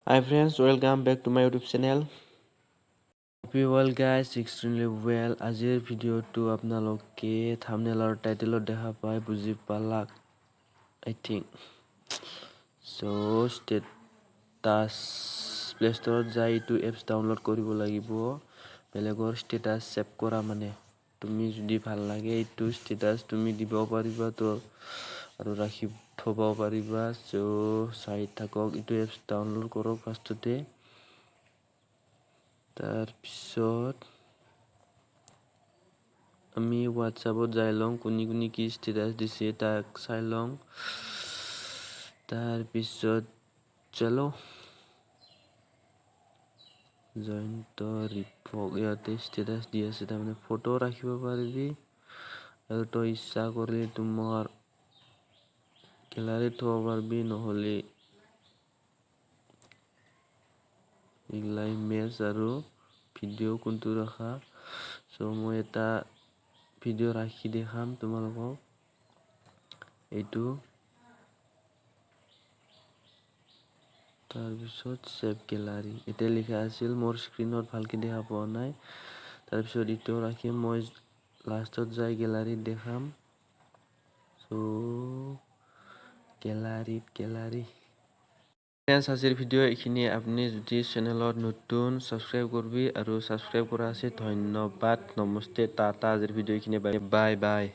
Hi friends, welcome back to my YouTube channel. Hope you all guys extremely well. আজিৰ ভিডিঅ'টো আপোনালোকে thumbnail আৰু টাইটেলত দেখা পাই বুজি পালাক I think. So status Play Store যাই এইটো এপছ ডাউনলোড কৰিব লাগিব। বেলেগৰ status save কৰা মানে তুমি যদি ভাল লাগে এইটো status তুমি দিব পাৰিবা তো আৰু ৰাখি থব পাৰিবা। সো চাই থাকক এইটো এপছ ডাউনলোড কৰক ফাৰ্ষ্টতে। তাৰ পিছত আমি WhatsAppত যাই লং কোনি কি ষ্টেটাস দিছে তাক চাই লং। তাৰ পিছত চলো জয়েন তো ৰিপক ইয়াতে ষ্টেটাস দি আছে তাৰমানে ফটো ৰাখিব পাৰিবি আৰু তো ইচ্ছা কৰিলে তোমাৰ গ্যালাৰীত থব পাৰিবি নহলে ইগলাই ইমেজ আৰু ভিডিঅ' কোনটো ৰাখা। সো মই এটা ভিডিঅ' ৰাখি দেখাম তোমালোকক এইটো। তাৰ পিছত সেভ গ্যালাৰী এটা লিখা আছিল মোৰ স্ক্ৰিনত ভালকে দেখা পোৱা নাই। তাৰ পিছত ইটো ৰাখি মই লাষ্টত যাই গ্যালাৰীত দেখাম। সো গ্যালাৰী ফ্ৰেন্ডস আজিৰ ভিডিঅ' এইখিনি। আপুনি যদি চেনেলত নতুন সাবস্ক্ৰাইব কৰবি আৰু সাবস্ক্ৰাইব কৰা আছে ধন্যবাদ। নমস্তে টাটা। আজিৰ ভিডিঅ' এইখিনি বাই বাই।